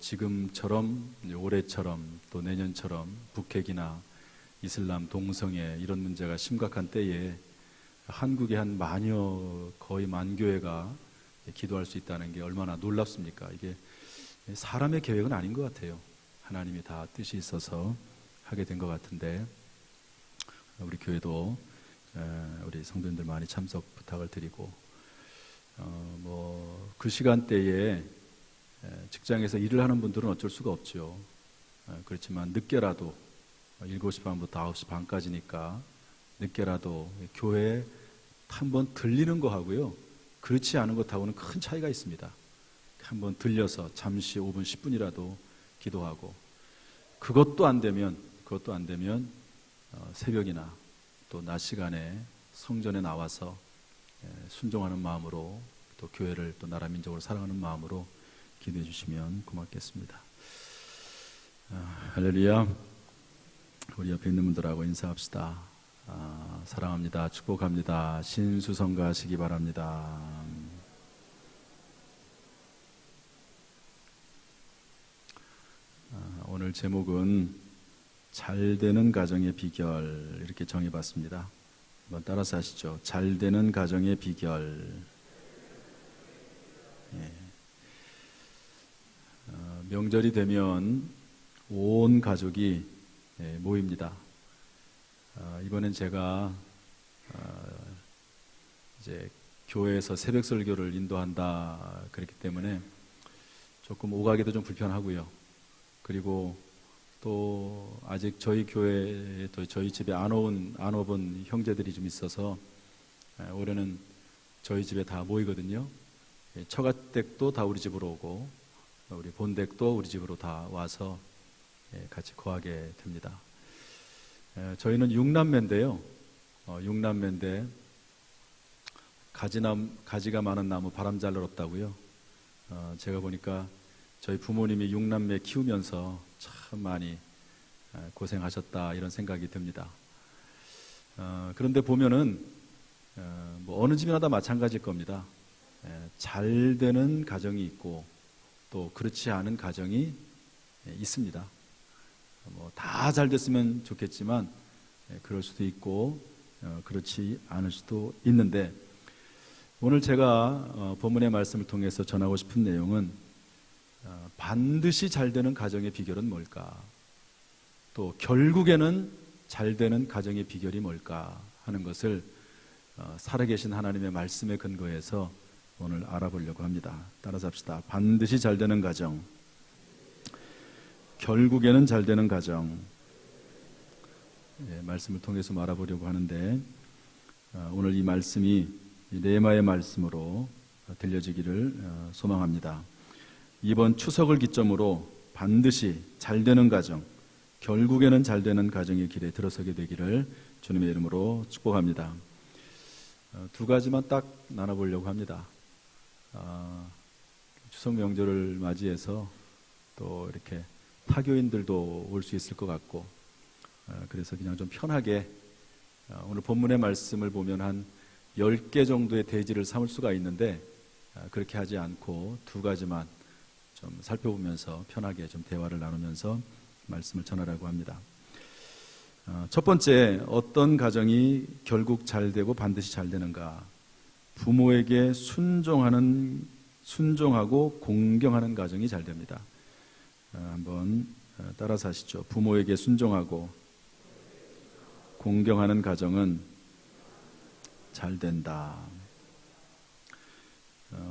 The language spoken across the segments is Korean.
지금처럼 올해처럼 또 내년처럼 북핵이나 이슬람 동성애 이런 문제가 심각한 때에 한국의 한 거의 만 교회가 기도할 수 있다는 게 얼마나 놀랍습니까? 이게 사람의 계획은 아닌 것 같아요. 하나님이 다 뜻이 있어서 하게 된 것 같은데, 우리 교회도 우리 성도님들 많이 참석 부탁을 드리고, 그 시간대에 직장에서 일을 하는 분들은 어쩔 수가 없죠. 그렇지만 늦게라도 7시 반부터 9시 반까지니까 늦게라도 교회에 한번 들리는 거 하고요, 그렇지 않은 것하고는 큰 차이가 있습니다. 한번 들려서 잠시 5분 10분이라도 기도하고, 그것도 안 되면 새벽이나 또 낮 시간에 성전에 나와서 순종하는 마음으로, 또 교회를 또 나라 민족을 사랑하는 마음으로 기도해 주시면 고맙겠습니다. 할렐루야. 우리 옆에 있는 분들하고 인사합시다. 사랑합니다. 축복합니다. 신수성가하시기 바랍니다. 오늘 제목은 잘되는 가정의 비결, 이렇게 정해봤습니다. 한번 따라서 하시죠. 잘되는 가정의 비결. 명절이 되면 온 가족이 모입니다. 이번엔 제가 이제 교회에서 새벽 설교를 인도한다 그랬기 때문에 조금 오가기도 좀 불편하고요. 그리고 또 아직 저희 교회에 또 저희 집에 안 와본 형제들이 좀 있어서 올해는 저희 집에 다 모이거든요. 처가댁도 다 우리 집으로 오고, 우리 본댁도 우리 집으로 다 와서 같이 거하게 됩니다. 저희는 6남매인데요. 6남매인데 가지가 많은 나무 바람 잘 날었다고요. 제가 보니까 저희 부모님이 6남매 키우면서 참 많이 고생하셨다, 이런 생각이 듭니다. 그런데 보면은 어느 집이나 다 마찬가지일 겁니다. 잘 되는 가정이 있고 또 그렇지 않은 가정이 있습니다. 다 잘 됐으면 좋겠지만 그럴 수도 있고 그렇지 않을 수도 있는데, 오늘 제가 본문의 말씀을 통해서 전하고 싶은 내용은 반드시 잘 되는 가정의 비결은 뭘까, 또 결국에는 잘 되는 가정의 비결이 뭘까 하는 것을 살아계신 하나님의 말씀에 근거해서 오늘 알아보려고 합니다. 따라서 합시다. 반드시 잘 되는 가정, 결국에는 잘 되는 가정. 말씀을 통해서 알아보려고 하는데, 오늘 이 말씀이 레마의 말씀으로 들려지기를 소망합니다. 이번 추석을 기점으로 반드시 잘 되는 가정, 결국에는 잘 되는 가정의 길에 들어서게 되기를 주님의 이름으로 축복합니다. 두 가지만 딱 나눠보려고 합니다. 추석 명절을 맞이해서 또 이렇게 타교인들도 올 수 있을 것 같고, 그래서 그냥 좀 편하게 오늘 본문의 말씀을 보면 한 10개 정도의 대지를 삼을 수가 있는데, 그렇게 하지 않고 두 가지만 좀 살펴보면서 편하게 좀 대화를 나누면서 말씀을 전하려고 합니다. 첫 번째, 어떤 가정이 결국 잘 되고 반드시 잘 되는가? 부모에게 순종하고 공경하는 가정이 잘 됩니다. 한번 따라서 하시죠. 부모에게 순종하고 공경하는 가정은 잘 된다.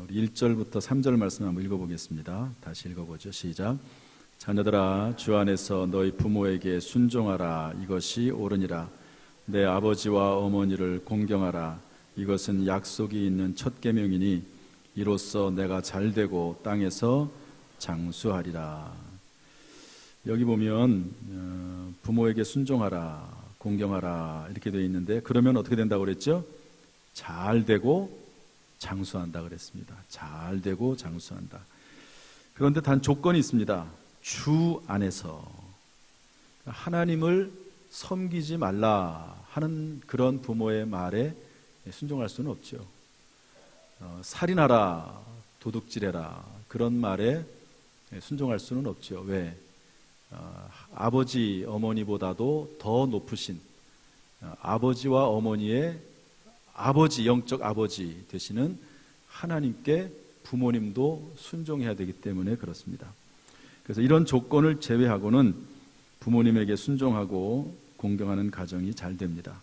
우리 1절부터 3절 말씀 한번 읽어보겠습니다. 다시 읽어보죠. 시작. 자녀들아, 주 안에서 너희 부모에게 순종하라. 이것이 옳으니라. 내 아버지와 어머니를 공경하라. 이것은 약속이 있는 첫 계명이니 이로써 내가 잘되고 땅에서 장수하리라. 여기 보면 부모에게 순종하라, 공경하라 이렇게 되어 있는데, 그러면 어떻게 된다고 그랬죠? 잘되고 장수한다 그랬습니다. 잘되고 장수한다. 그런데 단 조건이 있습니다. 주 안에서. 하나님을 섬기지 말라 하는 그런 부모의 말에 순종할 수는 없죠. 살인하라, 도둑질해라 그런 말에 순종할 수는 없죠. 왜? 아버지, 어머니보다도 더 높으신 아버지와 어머니의 아버지, 영적 아버지 되시는 하나님께 부모님도 순종해야 되기 때문에 그렇습니다. 그래서 이런 조건을 제외하고는 부모님에게 순종하고 공경하는 가정이 잘 됩니다.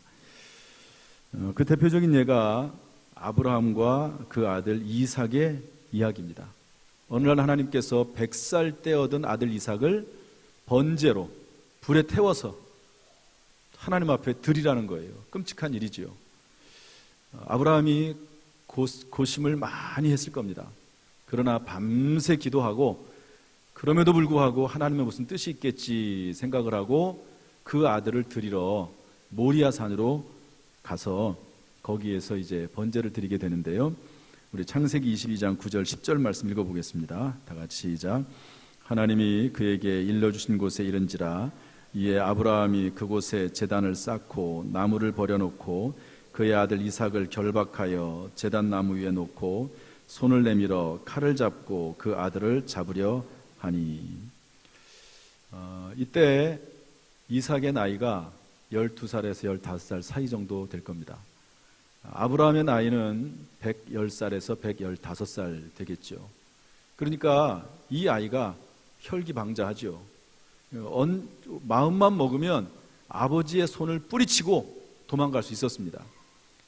그 대표적인 예가 아브라함과 그 아들 이삭의 이야기입니다. 어느 날 하나님께서 100살 때 얻은 아들 이삭을 번제로 불에 태워서 하나님 앞에 드리라는 거예요. 끔찍한 일이지요. 아브라함이 고심을 많이 했을 겁니다. 그러나 밤새 기도하고 그럼에도 불구하고 하나님의 무슨 뜻이 있겠지 생각을 하고 그 아들을 드리러 모리아 산으로 가서 거기에서 이제 번제를 드리게 되는데요. 우리 창세기 22장 9절 10절 말씀 읽어보겠습니다. 다 같이 시작. 하나님이 그에게 일러주신 곳에 이른지라 이에 아브라함이 그곳에 제단을 쌓고 나무를 버려놓고 그의 아들 이삭을 결박하여 제단 나무 위에 놓고 손을 내밀어 칼을 잡고 그 아들을 잡으려 하니. 이때 이삭의 나이가 12살에서 15살 사이 정도 될 겁니다. 아브라함의 나이는 110살에서 115살 되겠죠. 그러니까 이 아이가 혈기방자하죠. 마음만 먹으면 아버지의 손을 뿌리치고 도망갈 수 있었습니다.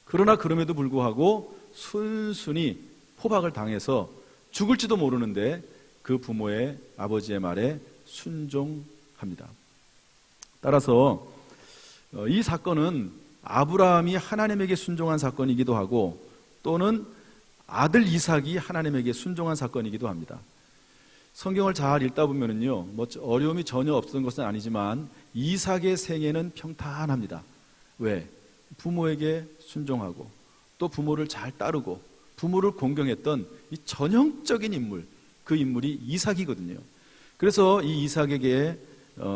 그러나 그럼에도 불구하고 순순히 포박을 당해서 죽을지도 모르는데 그 부모의 아버지의 말에 순종합니다. 따라서 이 사건은 아브라함이 하나님에게 순종한 사건이기도 하고 또는 아들 이삭이 하나님에게 순종한 사건이기도 합니다. 성경을 잘 읽다 보면은요, 어려움이 전혀 없었던 것은 아니지만 이삭의 생애는 평탄합니다. 왜? 부모에게 순종하고 또 부모를 잘 따르고 부모를 공경했던 이 전형적인 인물, 그 인물이 이삭이거든요. 그래서 이 이삭에게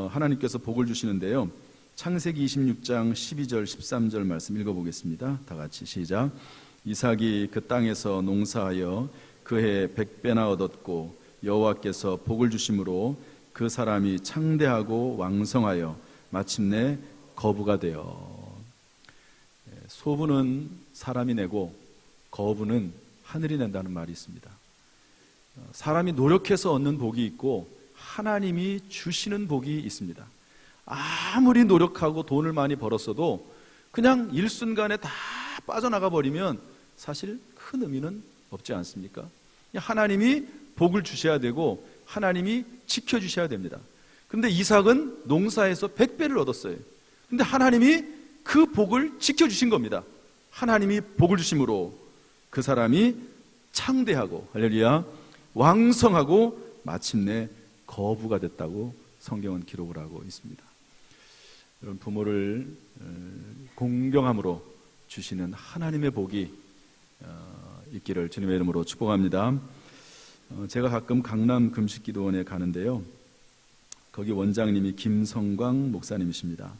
하나님께서 복을 주시는데요. 창세기 26장 12절 13절 말씀 읽어보겠습니다. 다 같이 시작. 이삭이 그 땅에서 농사하여 그해 100배나 얻었고 여호와께서 복을 주심으로 그 사람이 창대하고 왕성하여 마침내 거부가 되어. 소부는 사람이 내고 거부는 하늘이 낸다는 말이 있습니다. 사람이 노력해서 얻는 복이 있고 하나님이 주시는 복이 있습니다. 아무리 노력하고 돈을 많이 벌었어도 그냥 일순간에 다 빠져나가 버리면 사실 큰 의미는 없지 않습니까? 하나님이 복을 주셔야 되고 하나님이 지켜주셔야 됩니다. 그런데 이삭은 농사에서 100배를 얻었어요. 그런데 하나님이 그 복을 지켜주신 겁니다. 하나님이 복을 주심으로 그 사람이 창대하고 할렐루야 왕성하고 마침내 거부가 됐다고 성경은 기록을 하고 있습니다. 여러분, 부모를 공경함으로 주시는 하나님의 복이 있기를 주님의 이름으로 축복합니다. 제가 가끔 강남 금식기도원에 가는데요, 거기 원장님이 김성광 목사님이십니다.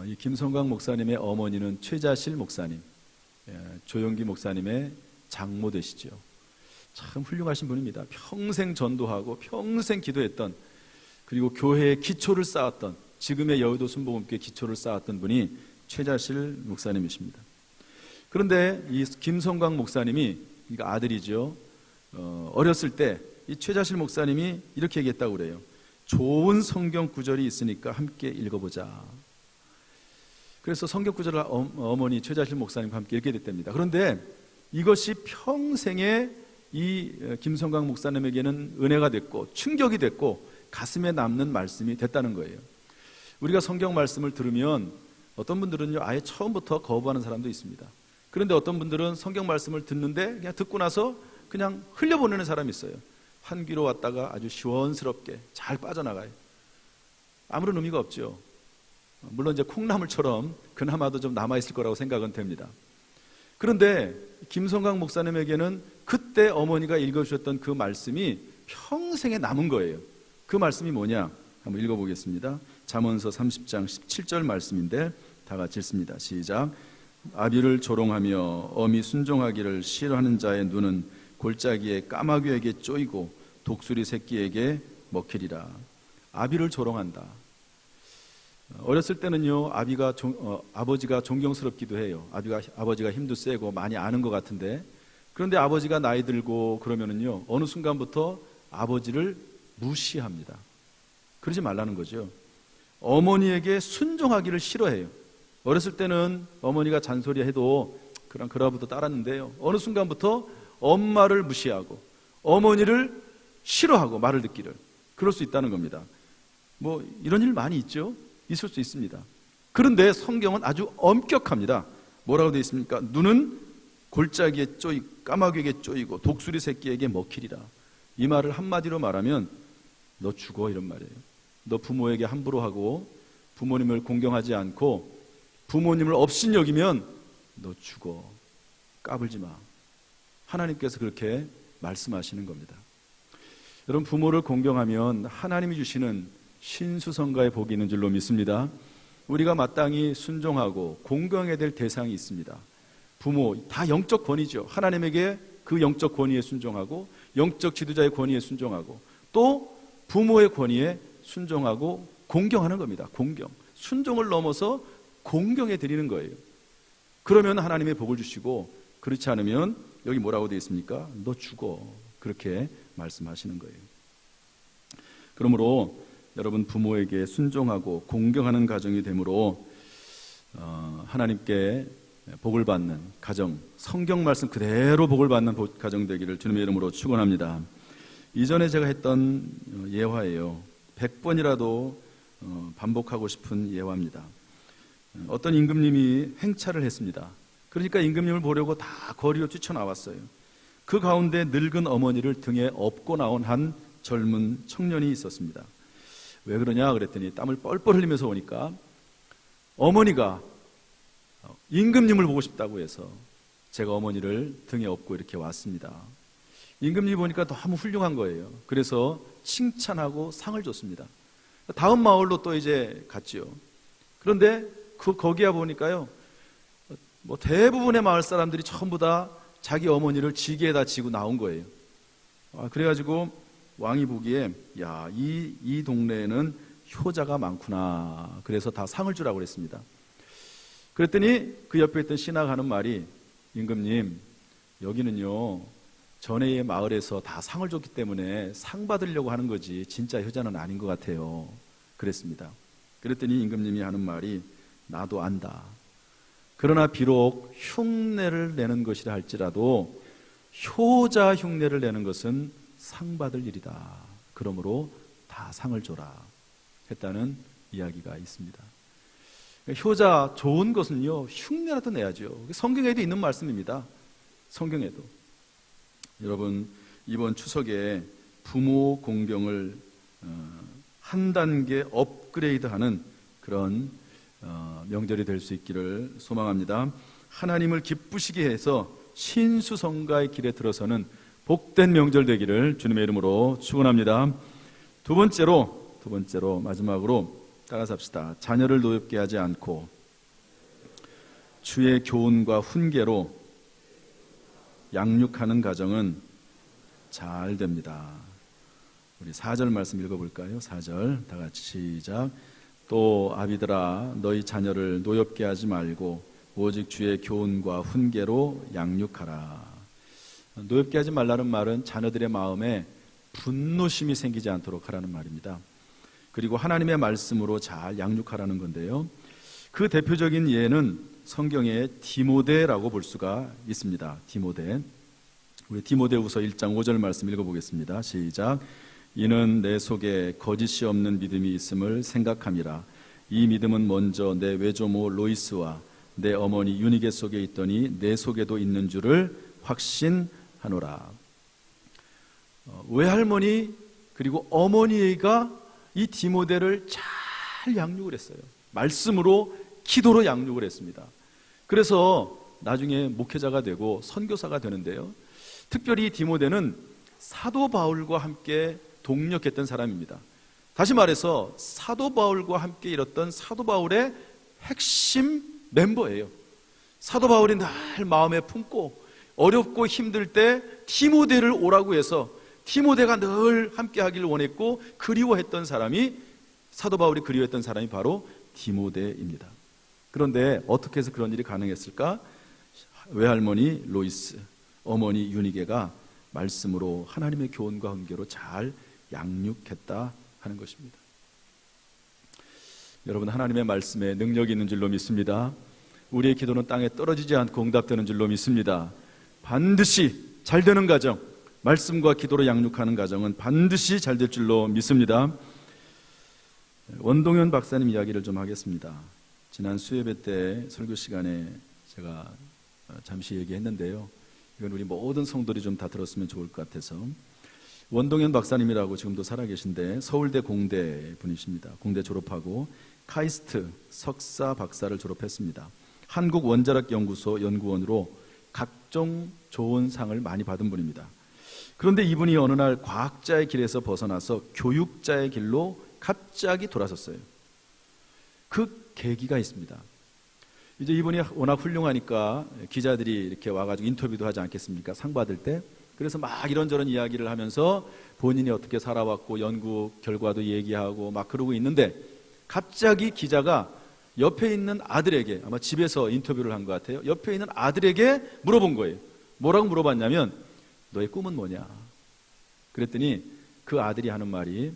이 김성광 목사님의 어머니는 최자실 목사님, 조용기 목사님의 장모 되시죠. 참 훌륭하신 분입니다. 평생 전도하고 평생 기도했던, 그리고 교회의 기초를 쌓았던, 지금의 여의도 순복음교회 기초를 쌓았던 분이 최자실 목사님이십니다. 그런데 이 김성광 목사님이, 그러니까 아들이죠, 어렸을 때 이 최자실 목사님이 이렇게 얘기했다고 그래요. 좋은 성경 구절이 있으니까 함께 읽어보자. 그래서 성경 구절을 어머니 최자실 목사님과 함께 읽게 됐답니다. 그런데 이것이 평생에 이 김성광 목사님에게는 은혜가 됐고 충격이 됐고 가슴에 남는 말씀이 됐다는 거예요. 우리가 성경 말씀을 들으면 어떤 분들은요, 아예 처음부터 거부하는 사람도 있습니다. 그런데 어떤 분들은 성경 말씀을 듣는데 그냥 듣고 나서 그냥 흘려보내는 사람이 있어요. 한 귀로 왔다가 아주 시원스럽게 잘 빠져나가요. 아무런 의미가 없죠. 물론 이제 콩나물처럼 그나마도 좀 남아있을 거라고 생각은 됩니다. 그런데 김성광 목사님에게는 그때 어머니가 읽어주셨던 그 말씀이 평생에 남은 거예요. 그 말씀이 뭐냐? 한번 읽어보겠습니다. 잠언서 30장 17절 말씀인데 다 같이 읽습니다. 시작. 아비를 조롱하며 어미 순종하기를 싫어하는 자의 눈은 골짜기에 까마귀에게 쪼이고 독수리 새끼에게 먹히리라. 아비를 조롱한다. 어렸을 때는요, 아버지가 존경스럽기도 해요. 아버지가 힘도 세고 많이 아는 것 같은데, 그런데 아버지가 나이 들고 그러면은요, 어느 순간부터 아버지를 무시합니다. 그러지 말라는 거죠. 어머니에게 순종하기를 싫어해요. 어렸을 때는 어머니가 잔소리해도 그러부터 따랐는데요, 어느 순간부터 엄마를 무시하고 어머니를 싫어하고 말을 듣기를, 그럴 수 있다는 겁니다. 뭐 이런 일 많이 있죠. 있을 수 있습니다. 그런데 성경은 아주 엄격합니다. 뭐라고 되어 있습니까? 눈은 골짜기에 쪼이고 까마귀에게 쪼이고 독수리 새끼에게 먹히리라. 이 말을 한마디로 말하면 너 죽어, 이런 말이에요. 너 부모에게 함부로 하고 부모님을 공경하지 않고 부모님을 업신여기면 너 죽어. 까불지 마. 하나님께서 그렇게 말씀하시는 겁니다. 여러분, 부모를 공경하면 하나님이 주시는 신수성가의 복이 있는 줄로 믿습니다. 우리가 마땅히 순종하고 공경해야 될 대상이 있습니다. 부모, 다 영적 권위죠. 하나님에게 그 영적 권위에 순종하고 영적 지도자의 권위에 순종하고 또 부모의 권위에 순종하고 공경하는 겁니다. 공경. 순종을 넘어서 공경해 드리는 거예요. 그러면 하나님의 복을 주시고, 그렇지 않으면 여기 뭐라고 되어 있습니까? 너 죽어. 그렇게 말씀하시는 거예요. 그러므로 여러분, 부모에게 순종하고 공경하는 가정이 되므로 하나님께 복을 받는 가정, 성경 말씀 그대로 복을 받는 가정 되기를 주님의 이름으로 축원합니다. 이전에 제가 했던 예화예요. 100번이라도 반복하고 싶은 예화입니다. 어떤 임금님이 행차를 했습니다. 그러니까 임금님을 보려고 다 거리로 뛰쳐나왔어요. 그 가운데 늙은 어머니를 등에 업고 나온 한 젊은 청년이 있었습니다. 왜 그러냐 그랬더니 땀을 뻘뻘 흘리면서 오니까 어머니가 임금님을 보고 싶다고 해서 제가 어머니를 등에 업고 이렇게 왔습니다. 임금님이 보니까 너무 훌륭한 거예요. 그래서 칭찬하고 상을 줬습니다. 다음 마을로 또 이제 갔지요. 그런데 거기에 보니까요, 뭐 대부분의 마을 사람들이 전부 다 자기 어머니를 지게에다 지고 나온 거예요. 그래가지고 왕이 보기에 이 동네에는 효자가 많구나. 그래서 다 상을 주라고 그랬습니다. 그랬더니 그 옆에 있던 신하가 하는 말이, 임금님, 여기는요 전에의 마을에서 다 상을 줬기 때문에 상 받으려고 하는 거지 진짜 효자는 아닌 것 같아요. 그랬습니다. 그랬더니 임금님이 하는 말이, 나도 안다. 그러나 비록 흉내를 내는 것이라 할지라도 효자 흉내를 내는 것은 상 받을 일이다. 그러므로 다 상을 줘라 했다는 이야기가 있습니다. 효자 좋은 것은요 흉내라도 내야죠. 성경에도 있는 말씀입니다. 성경에도. 여러분, 이번 추석에 부모 공경을 한 단계 업그레이드하는 그런 명절이 될 수 있기를 소망합니다. 하나님을 기쁘시게 해서 신수성가의 길에 들어서는 복된 명절 되기를 주님의 이름으로 축원합니다. 두 번째로 마지막으로 따라서 합시다. 자녀를 노엽게 하지 않고 주의 교훈과 훈계로 양육하는 가정은 잘 됩니다. 우리 4절 말씀 읽어볼까요? 4절 다 같이 시작. 또 아비들아, 너희 자녀를 노엽게 하지 말고 오직 주의 교훈과 훈계로 양육하라. 노엽게 하지 말라는 말은 자녀들의 마음에 분노심이 생기지 않도록 하라는 말입니다. 그리고 하나님의 말씀으로 잘 양육하라는 건데요, 그 대표적인 예는 성경의 디모데라고 볼 수가 있습니다. 디모데. 우리 디모데후서 1장 5절 말씀 읽어보겠습니다. 시작. 이는 내 속에 거짓이 없는 믿음이 있음을 생각함이라. 이 믿음은 먼저 내 외조모 로이스와 내 어머니 유니게 속에 있더니 내 속에도 있는 줄을 확신하노라. 외할머니 그리고 어머니가 이 디모데를 잘 양육을 했어요. 말씀으로, 기도로 양육을 했습니다. 그래서 나중에 목회자가 되고 선교사가 되는데요, 특별히 디모데는 사도 바울과 함께 동력했던 사람입니다. 다시 말해서 사도 바울과 함께 일었던 사도 바울의 핵심 멤버예요. 사도 바울이 늘 마음에 품고 어렵고 힘들 때 디모데를 오라고 해서 디모데가 늘 함께 하기를 원했고 그리워했던 사람이, 사도 바울이 그리워했던 사람이 바로 디모데입니다. 그런데 어떻게 해서 그런 일이 가능했을까? 외할머니 로이스, 어머니 유니게가 말씀으로 하나님의 교훈과 훈계로 잘 양육했다 하는 것입니다. 여러분, 하나님의 말씀에 능력이 있는 줄로 믿습니다. 우리의 기도는 땅에 떨어지지 않고 응답되는 줄로 믿습니다. 반드시 잘 되는 가정, 말씀과 기도로 양육하는 가정은 반드시 잘 될 줄로 믿습니다. 원동현 박사님 이야기를 좀 하겠습니다. 지난 수예배 때 설교 시간에 제가 잠시 얘기했는데요, 이건 우리 모든 성도들이 좀 다 들었으면 좋을 것 같아서. 원동현 박사님이라고 지금도 살아계신데 서울대 공대 분이십니다. 공대 졸업하고 카이스트 석사 박사를 졸업했습니다. 한국원자력연구소 연구원으로 각종 좋은 상을 많이 받은 분입니다. 그런데 이분이 어느 날 과학자의 길에서 벗어나서 교육자의 길로 갑자기 돌아섰어요. 그 계기가 있습니다. 이제 이분이 워낙 훌륭하니까 기자들이 이렇게 와가지고 인터뷰도 하지 않겠습니까? 상 받을 때. 그래서 막 이런저런 이야기를 하면서 본인이 어떻게 살아왔고 연구 결과도 얘기하고 막 그러고 있는데, 갑자기 기자가 옆에 있는 아들에게, 아마 집에서 인터뷰를 한 것 같아요, 옆에 있는 아들에게 물어본 거예요. 뭐라고 물어봤냐면, 너의 꿈은 뭐냐? 그랬더니 그 아들이 하는 말이,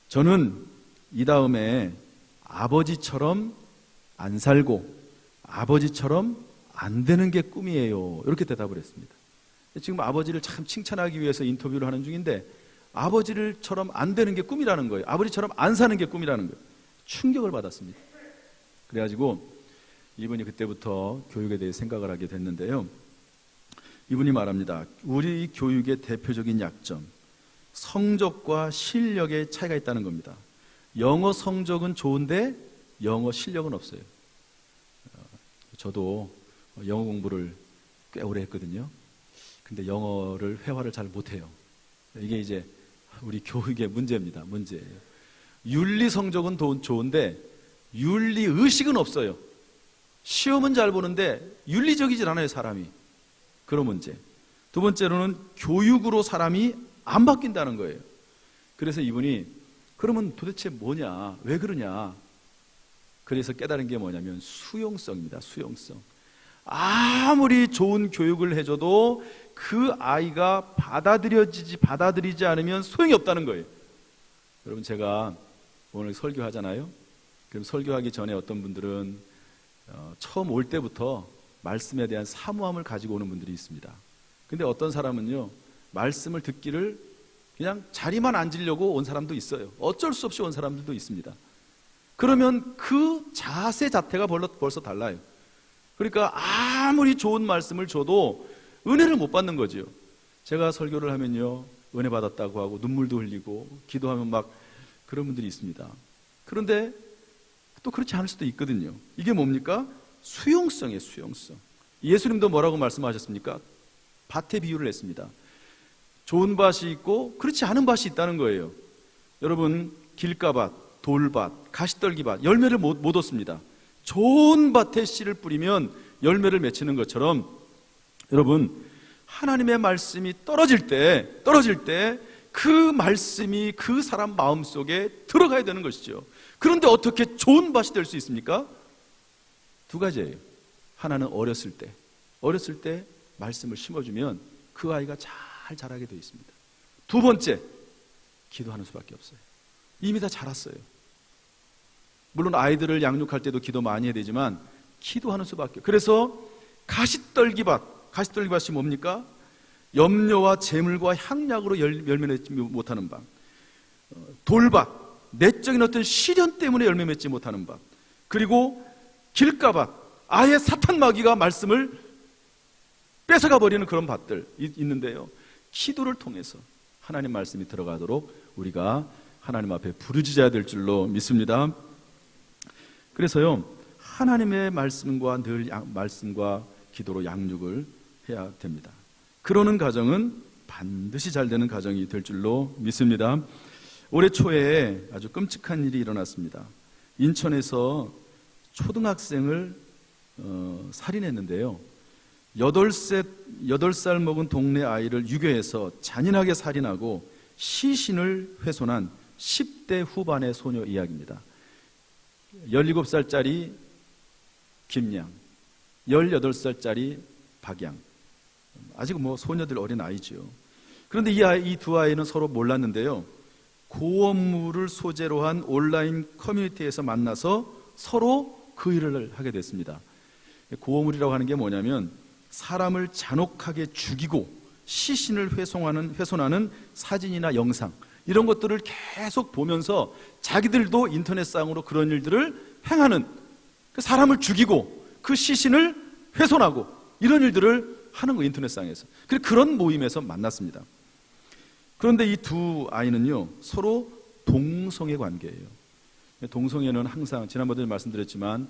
저는 이 다음에 아버지처럼 안 살고 아버지처럼 안 되는 게 꿈이에요. 이렇게 대답을 했습니다. 지금 아버지를 참 칭찬하기 위해서 인터뷰를 하는 중인데 아버지처럼 안 되는 게 꿈이라는 거예요. 아버지처럼 안 사는 게 꿈이라는 거예요. 충격을 받았습니다. 그래가지고 이분이 그때부터 교육에 대해 생각을 하게 됐는데요, 이분이 말합니다. 우리 교육의 대표적인 약점, 성적과 실력의 차이가 있다는 겁니다. 영어 성적은 좋은데 영어 실력은 없어요. 저도 영어 공부를 꽤 오래 했거든요. 근데 영어를 회화를 잘 못해요. 이게 이제 우리 교육의 문제입니다. 문제예요. 윤리 성적은 좋은데 윤리 의식은 없어요. 시험은 잘 보는데 윤리적이질 않아요, 사람이. 그런 문제. 두 번째로는 교육으로 사람이 안 바뀐다는 거예요. 그래서 이분이 그러면 도대체 뭐냐, 왜 그러냐, 그래서 깨달은 게 뭐냐면 수용성입니다. 수용성. 아무리 좋은 교육을 해줘도 그 아이가 받아들이지 않으면 소용이 없다는 거예요. 여러분, 제가 오늘 설교하잖아요. 그럼 설교하기 전에 어떤 분들은 처음 올 때부터 말씀에 대한 사모함을 가지고 오는 분들이 있습니다. 근데 어떤 사람은요, 말씀을 듣기를 그냥 자리만 앉으려고 온 사람도 있어요. 어쩔 수 없이 온 사람들도 있습니다. 그러면 그 자세 자체가 벌써 달라요. 그러니까 아무리 좋은 말씀을 줘도 은혜를 못 받는 거죠. 제가 설교를 하면요, 은혜 받았다고 하고 눈물도 흘리고 기도하면 막 그런 분들이 있습니다. 그런데 또 그렇지 않을 수도 있거든요. 이게 뭡니까? 수용성이에요. 수용성. 예수님도 뭐라고 말씀하셨습니까? 밭의 비유를 했습니다. 좋은 밭이 있고 그렇지 않은 밭이 있다는 거예요. 여러분, 길가밭, 돌밭, 가시떨기밭, 열매를 못 얻습니다. 좋은 밭에 씨를 뿌리면 열매를 맺히는 것처럼, 여러분, 하나님의 말씀이 떨어질 때 그 말씀이 그 사람 마음속에 들어가야 되는 것이죠. 그런데 어떻게 좋은 밭이 될 수 있습니까? 두 가지예요. 하나는 어렸을 때 말씀을 심어주면 그 아이가 잘 자라게 되어 있습니다. 두 번째, 기도하는 수밖에 없어요. 이미 다 자랐어요. 물론 아이들을 양육할 때도 기도 많이 해야 되지만 기도하는 수밖에. 그래서 가시떨기밭이 뭡니까? 염려와 재물과 향락으로 열매 맺지 못하는 밭. 돌밭, 내적인 어떤 시련 때문에 열매 맺지 못하는 밭. 그리고 길가밭, 아예 사탄 마귀가 말씀을 뺏어가 버리는 그런 밭들 있는데요, 기도를 통해서 하나님 말씀이 들어가도록 우리가 하나님 앞에 부르짖어야 될 줄로 믿습니다. 그래서요, 하나님의 말씀과 늘 말씀과 기도로 양육을 해야 됩니다. 그러는 가정은 반드시 잘 되는 가정이 될 줄로 믿습니다. 올해 초에 아주 끔찍한 일이 일어났습니다. 인천에서 초등학생을 살인했는데요, 여덟 살 먹은 동네 아이를 유괴해서 잔인하게 살인하고 시신을 훼손한 10대 후반의 소녀 이야기입니다. 17살짜리 김양, 18살짜리 박양. 아직 소녀들 어린 아이죠. 그런데 이 두 아이는 서로 몰랐는데요. 고어물을 소재로 한 온라인 커뮤니티에서 만나서 서로 그 일을 하게 됐습니다. 고어물이라고 하는 게 뭐냐면 사람을 잔혹하게 죽이고 시신을 훼손하는 사진이나 영상, 이런 것들을 계속 보면서 자기들도 인터넷상으로 그런 일들을 행하는, 사람을 죽이고 그 시신을 훼손하고 이런 일들을 하는 거, 인터넷상에서. 그런 모임에서 만났습니다. 그런데 이 두 아이는요, 서로 동성애 관계예요. 동성애는 항상 지난번에 말씀드렸지만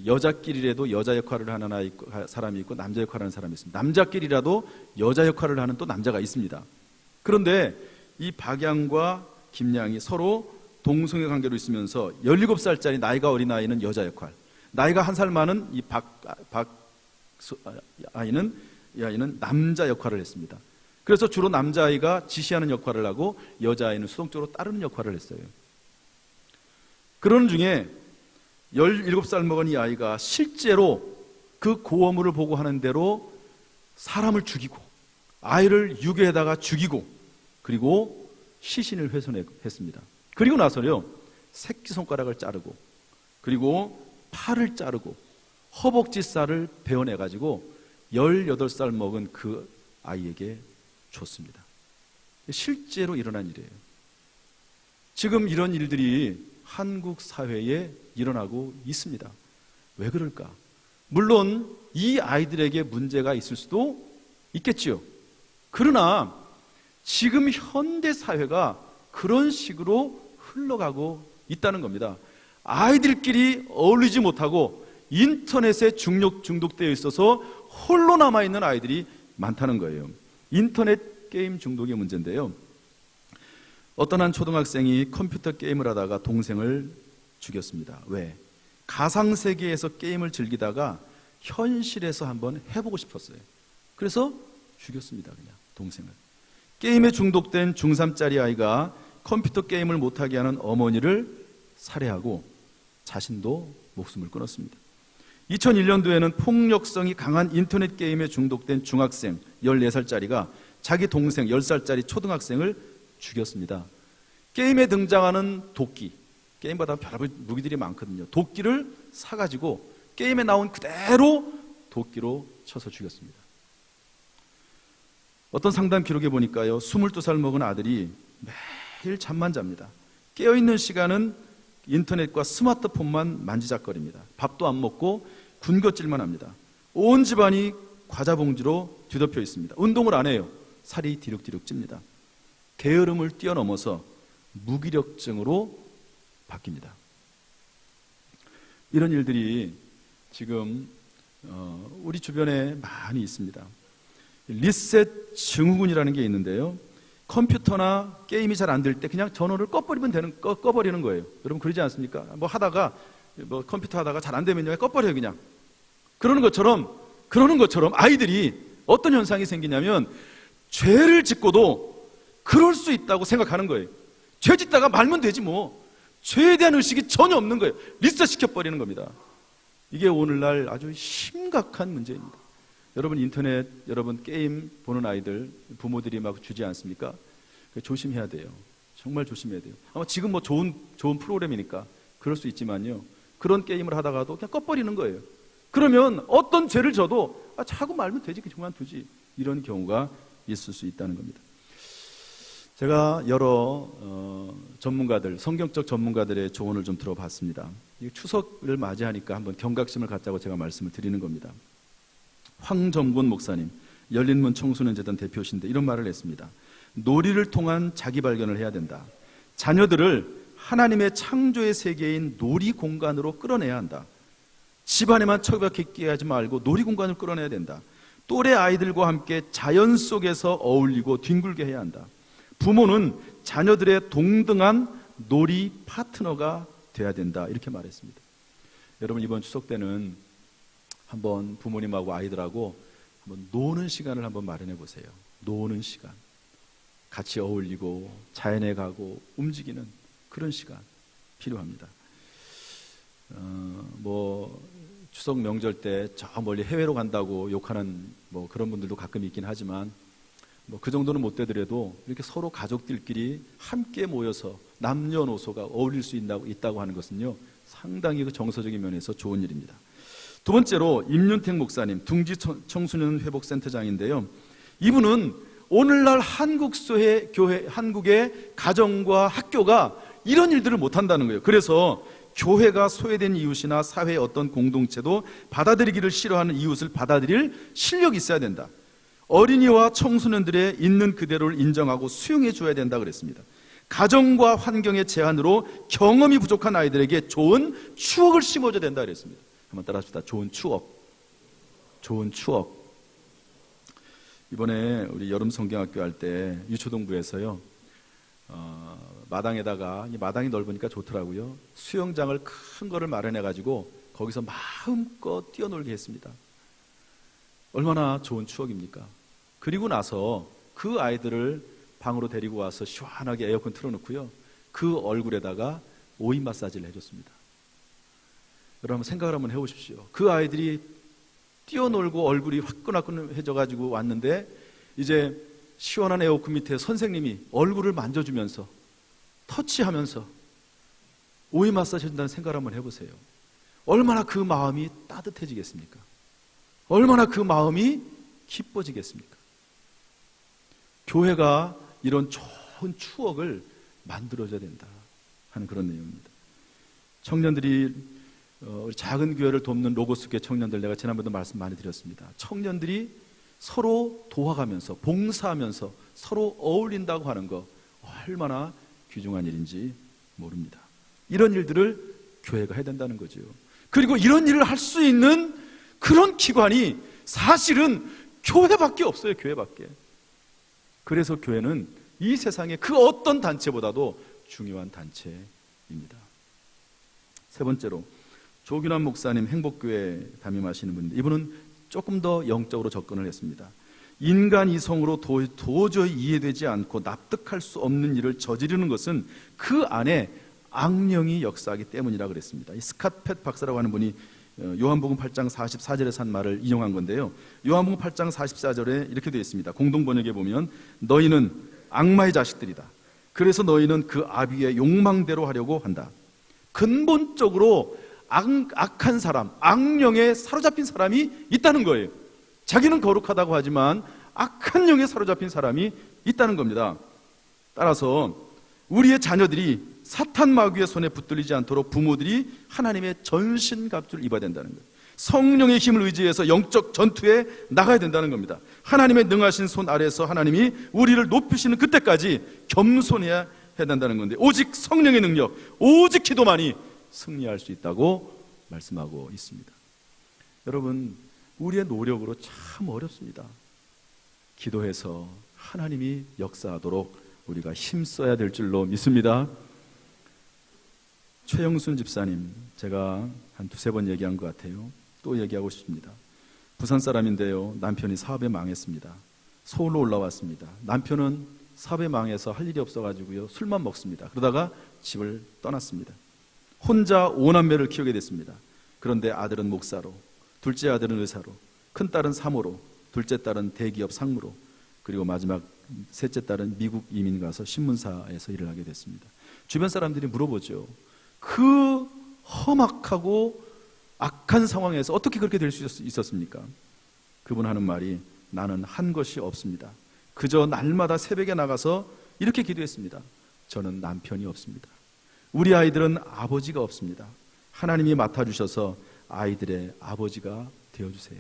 여자끼리라도 여자 역할을 하는 사람이 있고 남자 역할을 하는 사람이 있습니다. 남자끼리라도 여자 역할을 하는 또 남자가 있습니다. 그런데 이 박양과 김양이 서로 동성애 관계로 있으면서 17살짜리 나이가 어린 아이는 여자 역할, 나이가 한 살 많은 이 이 아이는 남자 역할을 했습니다. 그래서 주로 남자아이가 지시하는 역할을 하고 여자아이는 수동적으로 따르는 역할을 했어요. 그런 중에 17살 먹은 이 아이가 실제로 그 고어물을 보고 하는 대로 사람을 죽이고 아이를 유괴에다가 죽이고 그리고 시신을 훼손했습니다. 그리고 나서요, 새끼손가락을 자르고 그리고 팔을 자르고 허벅지 살을 베어내가지고 18살 먹은 그 아이에게 줬습니다. 실제로 일어난 일이에요. 지금 이런 일들이 한국 사회에 일어나고 있습니다. 왜 그럴까? 물론 이 아이들에게 문제가 있을 수도 있겠지요. 그러나 지금 현대 사회가 그런 식으로 흘러가고 있다는 겁니다. 아이들끼리 어울리지 못하고 인터넷에 중독되어 있어서 홀로 남아있는 아이들이 많다는 거예요. 인터넷 게임 중독의 문제인데요. 어떤 한 초등학생이 컴퓨터 게임을 하다가 동생을 죽였습니다. 왜? 가상세계에서 게임을 즐기다가 현실에서 한번 해보고 싶었어요. 그래서 죽였습니다. 그냥 동생을. 게임에 중독된 중3짜리 아이가 컴퓨터 게임을 못하게 하는 어머니를 살해하고 자신도 목숨을 끊었습니다. 2001년도에는 폭력성이 강한 인터넷 게임에 중독된 중학생 14살짜리가 자기 동생 10살짜리 초등학생을 죽였습니다. 게임에 등장하는 도끼, 게임마다 별별 무기들이 많거든요. 도끼를 사가지고 게임에 나온 그대로 도끼로 쳐서 죽였습니다. 어떤 상담 기록에 보니까요, 22살 먹은 아들이 매일 잠만 잡니다. 깨어있는 시간은 인터넷과 스마트폰만 만지작거립니다. 밥도 안 먹고 군것질만 합니다. 온 집안이 과자 봉지로 뒤덮여 있습니다. 운동을 안 해요. 살이 디룩디룩 찝니다. 게으름을 뛰어넘어서 무기력증으로 바뀝니다. 이런 일들이 지금 우리 주변에 많이 있습니다. 리셋 증후군이라는 게 있는데요. 컴퓨터나 게임이 잘 안 될 때 그냥 전원을 꺼버리는 거예요. 여러분 그러지 않습니까? 컴퓨터 하다가 잘 안 되면요, 꺼버려요, 그냥. 그러는 것처럼 아이들이 어떤 현상이 생기냐면 죄를 짓고도 그럴 수 있다고 생각하는 거예요. 죄 짓다가 말면 되지 뭐. 죄에 대한 의식이 전혀 없는 거예요. 리셋 시켜버리는 겁니다. 이게 오늘날 아주 심각한 문제입니다. 여러분 인터넷, 여러분 게임 보는 아이들 부모들이 막 주지 않습니까? 조심해야 돼요. 정말 조심해야 돼요. 아마 지금 좋은 프로그램이니까 그럴 수 있지만요, 그런 게임을 하다가도 그냥 꺼버리는 거예요. 그러면 어떤 죄를 져도 자꾸 말면 되지, 그만두지, 이런 경우가 있을 수 있다는 겁니다. 제가 여러 전문가들, 성경적 전문가들의 조언을 좀 들어봤습니다. 추석을 맞이하니까 한번 경각심을 갖자고 제가 말씀을 드리는 겁니다. 황정곤 목사님, 열린문 청소년재단 대표신데 이런 말을 했습니다. 놀이를 통한 자기 발견을 해야 된다. 자녀들을 하나님의 창조의 세계인 놀이 공간으로 끌어내야 한다. 집안에만 처박히게 하지 말고 놀이 공간을 끌어내야 된다. 또래 아이들과 함께 자연 속에서 어울리고 뒹굴게 해야 한다. 부모는 자녀들의 동등한 놀이 파트너가 돼야 된다. 이렇게 말했습니다. 여러분 이번 추석 때는 한번 부모님하고 아이들하고 한번 노는 시간을 한번 마련해 보세요. 노는 시간, 같이 어울리고 자연에 가고 움직이는 그런 시간 필요합니다. 추석 명절 때 저 멀리 해외로 간다고 욕하는 그런 분들도 가끔 있긴 하지만 그 정도는 못 되더라도 이렇게 서로 가족들끼리 함께 모여서 남녀노소가 어울릴 수 있다고 하는 것은요, 상당히 그 정서적인 면에서 좋은 일입니다. 두 번째로 임윤택 목사님, 둥지 청소년 회복센터장인데요. 이분은 오늘날 한국 교회, 한국의 가정과 학교가 이런 일들을 못한다는 거예요. 그래서 교회가 소외된 이웃이나 사회의 어떤 공동체도 받아들이기를 싫어하는 이웃을 받아들일 실력이 있어야 된다. 어린이와 청소년들의 있는 그대로를 인정하고 수용해 줘야 된다 그랬습니다. 가정과 환경의 제한으로 경험이 부족한 아이들에게 좋은 추억을 심어줘야 된다 그랬습니다. 한번 따라합시다. 좋은 추억. 좋은 추억. 이번에 우리 여름 성경학교 할 때 유초동부에서요, 마당에다가, 이 마당이 넓으니까 좋더라고요, 수영장을 큰 거를 마련해 가지고 거기서 마음껏 뛰어놀게 했습니다. 얼마나 좋은 추억입니까? 그리고 나서 그 아이들을 방으로 데리고 와서 시원하게 에어컨 틀어놓고요, 그 얼굴에다가 오이 마사지를 해줬습니다. 여러분 생각을 한번 해보십시오. 그 아이들이 뛰어놀고 얼굴이 화끈화끈해져 가지고 왔는데 이제 시원한 에어컨 밑에 선생님이 얼굴을 만져주면서 터치하면서 오이 마사지 해준다는 생각을 한번 해보세요. 얼마나 그 마음이 따뜻해지겠습니까? 얼마나 그 마음이 기뻐지겠습니까? 교회가 이런 좋은 추억을 만들어줘야 된다 하는 그런 내용입니다. 청년들이 작은 교회를 돕는 로고스 교회 청년들, 내가 지난번에도 말씀 많이 드렸습니다. 청년들이 서로 도와가면서 봉사하면서 서로 어울린다고 하는 거 얼마나 귀중한 일인지 모릅니다. 이런 일들을 교회가 해야 된다는 거죠. 그리고 이런 일을 할 수 있는 그런 기관이 사실은 교회밖에 없어요. 교회밖에. 그래서 교회는 이 세상의 그 어떤 단체보다도 중요한 단체입니다. 세 번째로 조규남 목사님, 행복교회 담임하시는 분인데 이분은 조금 더 영적으로 접근을 했습니다. 인간 이성으로 도저히 이해되지 않고 납득할 수 없는 일을 저지르는 것은 그 안에 악령이 역사하기 때문이라 그랬습니다. 이 스캇펫 박사라고 하는 분이 요한복음 8장 44절에서 한 말을 인용한 건데요, 요한복음 8장 44절에 이렇게 되어 있습니다. 공동번역에 보면 너희는 악마의 자식들이다. 그래서 너희는 그 아비의 욕망대로 하려고 한다. 근본적으로 악한 사람, 악령에 사로잡힌 사람이 있다는 거예요. 자기는 거룩하다고 하지만 악한 영에 사로잡힌 사람이 있다는 겁니다. 따라서 우리의 자녀들이 사탄 마귀의 손에 붙들리지 않도록 부모들이 하나님의 전신갑주를 입어야 된다는 거예요. 성령의 힘을 의지해서 영적 전투에 나가야 된다는 겁니다. 하나님의 능하신 손 아래에서 하나님이 우리를 높이시는 그때까지 겸손해야 된다는 건데, 오직 성령의 능력, 오직 기도만이 승리할 수 있다고 말씀하고 있습니다. 여러분, 우리의 노력으로 참 어렵습니다. 기도해서 하나님이 역사하도록 우리가 힘써야 될 줄로 믿습니다. 최영순 집사님, 제가 한 두세 번 얘기한 것 같아요. 또 얘기하고 싶습니다. 부산 사람인데요, 남편이 사업에 망했습니다. 서울로 올라왔습니다. 남편은 사업에 망해서 할 일이 없어가지고요, 술만 먹습니다. 그러다가 집을 떠났습니다. 혼자 5남매를 키우게 됐습니다. 그런데 아들은 목사로, 둘째 아들은 의사로, 큰 딸은 사모로, 둘째 딸은 대기업 상무로, 그리고 마지막 셋째 딸은 미국 이민 가서 신문사에서 일을 하게 됐습니다. 주변 사람들이 물어보죠. 그 험악하고 악한 상황에서 어떻게 그렇게 될 수 있었습니까? 그분 하는 말이, 나는 한 것이 없습니다. 그저 날마다 새벽에 나가서 이렇게 기도했습니다. 저는 남편이 없습니다. 우리 아이들은 아버지가 없습니다. 하나님이 맡아주셔서 아이들의 아버지가 되어주세요.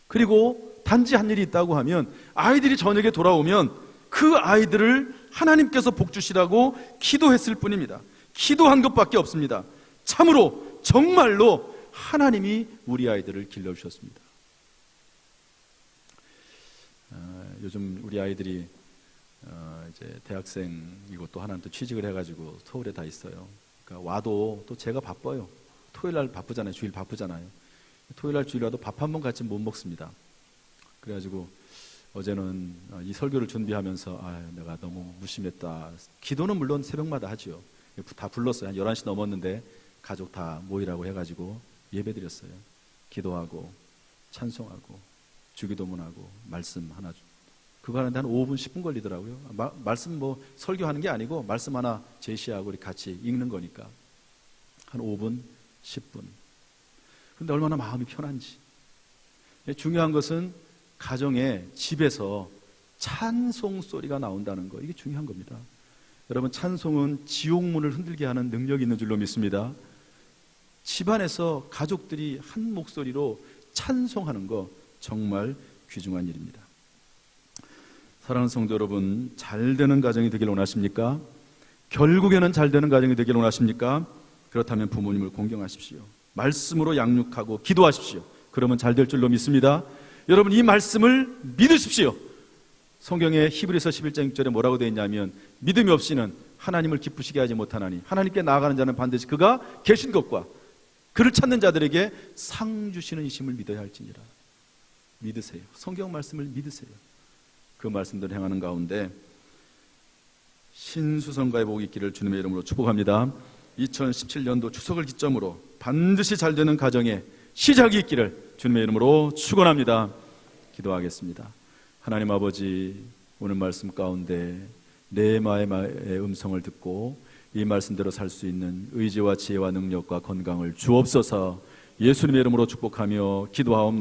그리고 단지 한 일이 있다고 하면 아이들이 저녁에 돌아오면 그 아이들을 하나님께서 복 주시라고 기도했을 뿐입니다. 기도한 것밖에 없습니다. 참으로 정말로 하나님이 우리 아이들을 길러주셨습니다. 요즘 우리 아이들이 이제 대학생이고 또 하나는 또 취직을 해가지고 서울에 다 있어요. 그러니까 와도 또 제가 바빠요. 토요일 날 바쁘잖아요. 주일 바쁘잖아요. 토요일 날 주일 와도 밥 한 번 같이 못 먹습니다. 그래가지고 어제는 이 설교를 준비하면서 내가 너무 무심했다. 기도는 물론 새벽마다 하죠. 다 불렀어요. 한 11시 넘었는데 가족 다 모이라고 해가지고 예배드렸어요. 기도하고 찬송하고 주기도문하고 말씀 하나, 그거 하는데 한 5분 10분 걸리더라고요. 말씀 뭐 설교하는 게 아니고 말씀 하나 제시하고 우리 같이 읽는 거니까 한 5분 10분. 근데 얼마나 마음이 편한지. 중요한 것은 가정에, 집에서 찬송 소리가 나온다는 거, 이게 중요한 겁니다. 여러분, 찬송은 지옥문을 흔들게 하는 능력이 있는 줄로 믿습니다. 집안에서 가족들이 한 목소리로 찬송하는 거 정말 귀중한 일입니다. 사랑하는 성도 여러분, 잘 되는 가정이 되길 원하십니까? 결국에는 잘 되는 가정이 되길 원하십니까? 그렇다면 부모님을 공경하십시오. 말씀으로 양육하고 기도하십시오. 그러면 잘 될 줄로 믿습니다. 여러분, 이 말씀을 믿으십시오. 성경에 히브리서 11장 6절에 뭐라고 되어 있냐면, 믿음이 없이는 하나님을 기쁘시게 하지 못하나니 하나님께 나아가는 자는 반드시 그가 계신 것과 그를 찾는 자들에게 상 주시는 이심을 믿어야 할지니라. 믿으세요. 성경 말씀을 믿으세요. 그 말씀대로 행하는 가운데 신수성가의 복이 있기를 주님의 이름으로 축복합니다. 2017년도 추석을 기점으로 반드시 잘 되는 가정에 시작이 있기를 주님의 이름으로 축원합니다. 기도하겠습니다. 하나님 아버지, 오늘 말씀 가운데 내 마음의 음성을 듣고 이 말씀대로 살 수 있는 의지와 지혜와 능력과 건강을 주옵소서. 예수님의 이름으로 축복하며 기도하옵나이다.